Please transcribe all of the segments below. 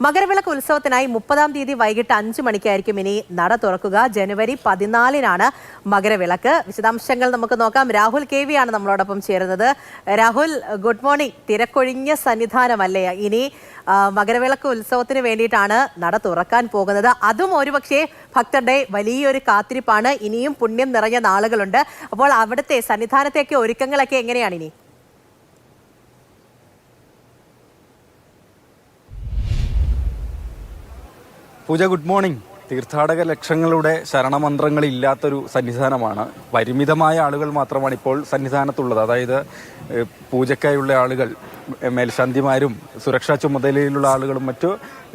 മകരവിളക്ക് ഉത്സവത്തിനായി 30-ാം തീയതി വൈകിട്ട് 5 മണിക്കായിരിക്കും ഇനി നട തുറക്കുക. ജനുവരി 14-നാണ് മകരവിളക്ക്. വിശദാംശങ്ങൾ നമുക്ക് നോക്കാം. രാഹുൽ KV ആണ് നമ്മളോടൊപ്പം ചേരുന്നത്. Rahul, good morning. തിരക്കൊഴിഞ്ഞ സന്നിധാനമല്ലേ ഇനി മകരവിളക്ക് ഉത്സവത്തിന് വേണ്ടിയിട്ടാണ് നട തുറക്കാൻ പോകുന്നത്. അതും ഒരുപക്ഷെ ഭക്തരുടെ വലിയൊരു കാത്തിരിപ്പാണ്. ഇനിയും പുണ്യം നിറഞ്ഞ നാളുകളുണ്ട്. അപ്പോൾ അവിടുത്തെ സന്നിധാനത്തേക്ക് ഒരുക്കങ്ങളൊക്കെ എങ്ങനെയാണ് ഇനി? പൂജ, ഗുഡ് മോർണിംഗ്. തീർത്ഥാടക ലക്ഷങ്ങളുടെ ശരണമന്ത്രങ്ങളില്ലാത്തൊരു സന്നിധാനമാണ്. പരിമിതമായ ആളുകൾ മാത്രമാണ് ഇപ്പോൾ സന്നിധാനത്തുള്ളത്. അതായത് പൂജയ്ക്കായുള്ള ആളുകൾ, മേൽശാന്തിമാരും സുരക്ഷാ ചുമതലയിലുള്ള ആളുകളും മറ്റു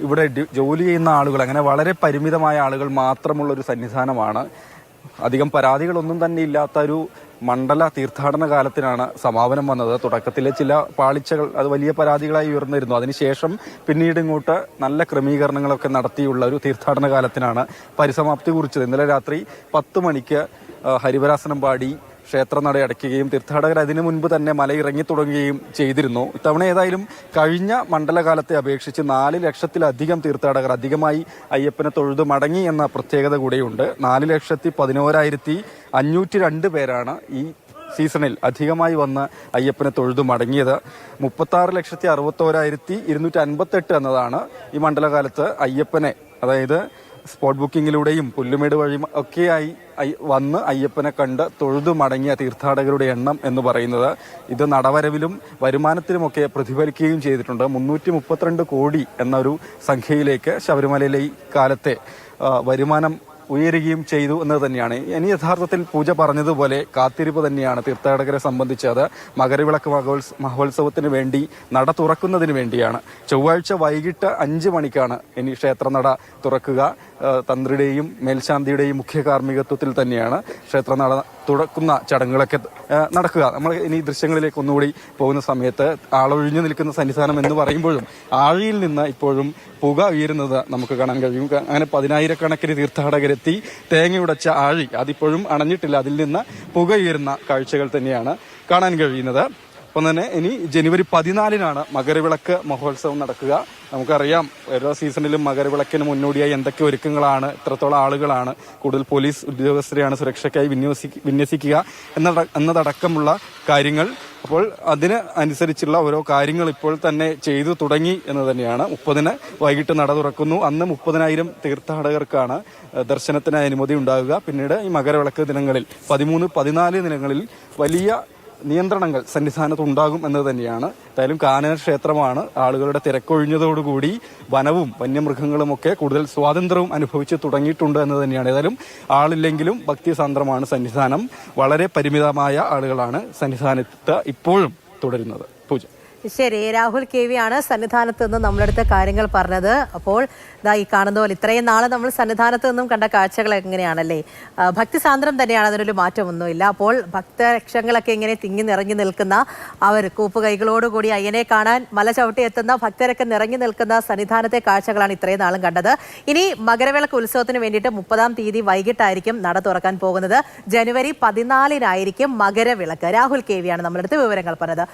ഇവിടെ ജോലി ചെയ്യുന്ന ആളുകൾ, അങ്ങനെ വളരെ പരിമിതമായ ആളുകൾ മാത്രമുള്ളൊരു സന്നിധാനമാണ്. അധികം പരാതികളൊന്നും തന്നെ ഇല്ലാത്ത ഒരു മണ്ഡല തീർത്ഥാടന കാലത്തിനാണ് സമാപനം വന്നത്. തുടക്കത്തിലെ ചില പാളിച്ചകൾ അത് വലിയ പരാതികളായി ഉയർന്നിരുന്നു. അതിനുശേഷം പിന്നീട് ഇങ്ങോട്ട് നല്ല ക്രമീകരണങ്ങളൊക്കെ നടത്തിയുള്ള ഒരു തീർത്ഥാടന കാലത്തിനാണ് പരിസമാപ്തി കുറിച്ചത്. ഇന്നലെ രാത്രി 10 മണിക്ക് ഹരിവരാസനം പാടി ക്ഷേത്രനട അടയ്ക്കുകയും തീർത്ഥാടകർ അതിനു മുൻപ് തന്നെ മലയിറങ്ങി തുടങ്ങുകയും ചെയ്തിരുന്നു. ഇത്തവണ ഏതായാലും കഴിഞ്ഞ മണ്ഡലകാലത്തെ അപേക്ഷിച്ച് 4 ലക്ഷത്തിലധികം തീർത്ഥാടകർ അധികമായി അയ്യപ്പനെ തൊഴുതു മടങ്ങി എന്ന പ്രത്യേകത കൂടെയുണ്ട്. 4,11,502 പേരാണ് ഈ സീസണിൽ അധികമായി വന്ന് അയ്യപ്പനെ തൊഴുതു മടങ്ങിയത്. 36,61,258 എന്നതാണ് ഈ മണ്ഡലകാലത്ത് അയ്യപ്പനെ, അതായത് സ്പോട്ട് ബുക്കിങ്ങിലൂടെയും പുല്ലുമേട് വഴി ഒക്കെയായി വന്ന് അയ്യപ്പനെ കണ്ട് തൊഴുതു മടങ്ങിയ തീർത്ഥാടകരുടെ എണ്ണം എന്ന് പറയുന്നത്. ഇത് നടവരവിലും വരുമാനത്തിലുമൊക്കെ പ്രതിഫലിക്കുകയും ചെയ്തിട്ടുണ്ട്. 332 കോടി എന്നൊരു സംഖ്യയിലേക്ക് ശബരിമലയിലെ ഈ കാലത്തെ വരുമാനം ഉയരുകയും ചെയ്തു എന്നത് തന്നെയാണ്. ഇനി യഥാർത്ഥത്തിൽ പൂജ പറഞ്ഞതുപോലെ കാത്തിരിപ്പ് തന്നെയാണ് തീർത്ഥാടകരെ സംബന്ധിച്ച്. അത് മകരവിളക്ക് മഹോത്സവത്തിന് വേണ്ടി നട തുറക്കുന്നതിന് വേണ്ടിയാണ്. ചൊവ്വാഴ്ച വൈകിട്ട് 5 മണിക്കാണ് ഇനി ക്ഷേത്രനട തുറക്കുക. തന്ത്രിയുടെയും മേൽശാന്തിയുടെയും മുഖ്യ കാർമ്മികത്വത്തിൽ തന്നെയാണ് ക്ഷേത്രനട തുറക്കുന്ന ചടങ്ങുകളൊക്കെ നടക്കുക. നമ്മൾ ഇനി ദൃശ്യങ്ങളിലേക്ക് ഒന്നുകൂടി പോകുന്ന സമയത്ത് ആളൊഴിഞ്ഞു നിൽക്കുന്ന സന്നിധാനം എന്ന് പറയുമ്പോഴും ആഴിയിൽ നിന്ന് ഇപ്പോഴും പുക ഉയരുന്നത് നമുക്ക് കാണാൻ കഴിയും. അങ്ങനെ 10,000-കണക്കിന് തീർത്ഥാടകരെത്തി തേങ്ങയുടച്ച ആഴി അതിപ്പോഴും അണഞ്ഞിട്ടില്ല. അതിൽ നിന്ന് പുക ഉയരുന്ന കാഴ്ചകൾ തന്നെയാണ് കാണാൻ കഴിയുന്നത്. ഒപ്പം തന്നെ ഇനി ജനുവരി 14-നാണ് മകരവിളക്ക് മഹോത്സവം നടക്കുക. നമുക്കറിയാം, ഓരോ സീസണിലും മകരവിളക്കിന് മുന്നോടിയായി എന്തൊക്കെ ഒരുക്കങ്ങളാണ്, എത്രത്തോളം ആളുകളാണ്, കൂടുതൽ പോലീസ് ഉദ്യോഗസ്ഥരെയാണ് സുരക്ഷയ്ക്കായി വിന്യസിക്കുക എന്നതടക്കമുള്ള കാര്യങ്ങൾ. അപ്പോൾ അതിന് അനുസരിച്ചുള്ള ഓരോ കാര്യങ്ങൾ ഇപ്പോൾ തന്നെ ചെയ്തു തുടങ്ങി എന്ന് തന്നെയാണ്. 30-ന് വൈകിട്ട് നട തുറക്കുന്നു. അന്ന് 30,000 തീർത്ഥാടകർക്കാണ് ദർശനത്തിന് അനുമതി ഉണ്ടാകുക. പിന്നീട് ഈ മകരവിളക്ക് ദിനങ്ങളിൽ 13, 14 ദിനങ്ങളിൽ വലിയ നിയന്ത്രണങ്ങൾ സന്നിധാനത്ത് ഉണ്ടാകും എന്നത് തന്നെയാണ്. എന്തായാലും കാനന ക്ഷേത്രമാണ്. ആളുകളുടെ തിരക്കൊഴിഞ്ഞതോടുകൂടി വനവും വന്യമൃഗങ്ങളുമൊക്കെ കൂടുതൽ സ്വാതന്ത്ര്യവും അനുഭവിച്ച് തുടങ്ങിയിട്ടുണ്ട് എന്ന് തന്നെയാണ്. ഏതായാലും ആളില്ലെങ്കിലും ഭക്തിസാന്ദ്രമാണ് സന്നിധാനം. വളരെ പരിമിതമായ ആളുകളാണ് സന്നിധാനത്ത് ഇപ്പോഴും തുടരുന്നത്. പൂജ. ശരി, രാഹുൽ KV ആണ് സന്നിധാനത്ത് നിന്ന് നമ്മളെടുത്ത കാര്യങ്ങൾ പറഞ്ഞത്. അപ്പോൾ ഇതാ ഈ കാണുന്ന പോലെ ഇത്രയും നാളെ നമ്മൾ സന്നിധാനത്ത് നിന്നും കണ്ട കാഴ്ചകൾ എങ്ങനെയാണല്ലേ, ഭക്തിസാന്ദ്രം തന്നെയാണ്, അതിനൊരു മാറ്റമൊന്നുമില്ല. അപ്പോൾ ഭക്തരക്ഷങ്ങളൊക്കെ ഇങ്ങനെ തിങ്ങി നിറഞ്ഞു നിൽക്കുന്ന, അവർ കൂപ്പുകൈകളോടുകൂടി അയ്യനെ കാണാൻ മല ചവിട്ടി എത്തുന്ന ഭക്തരൊക്കെ നിറഞ്ഞു നിൽക്കുന്ന സന്നിധാനത്തെ കാഴ്ചകളാണ് ഇത്രയും നാളും കണ്ടത്. ഇനി മകരവിളക്ക് ഉത്സവത്തിന് വേണ്ടിയിട്ട് 30-ാം തീയതി വൈകിട്ടായിരിക്കും നട തുറക്കാൻ പോകുന്നത്. ജനുവരി 14-നായിരിക്കും മകരവിളക്ക്. രാഹുൽ KV ആണ് നമ്മളെടുത്ത് വിവരങ്ങൾ പറഞ്ഞത്.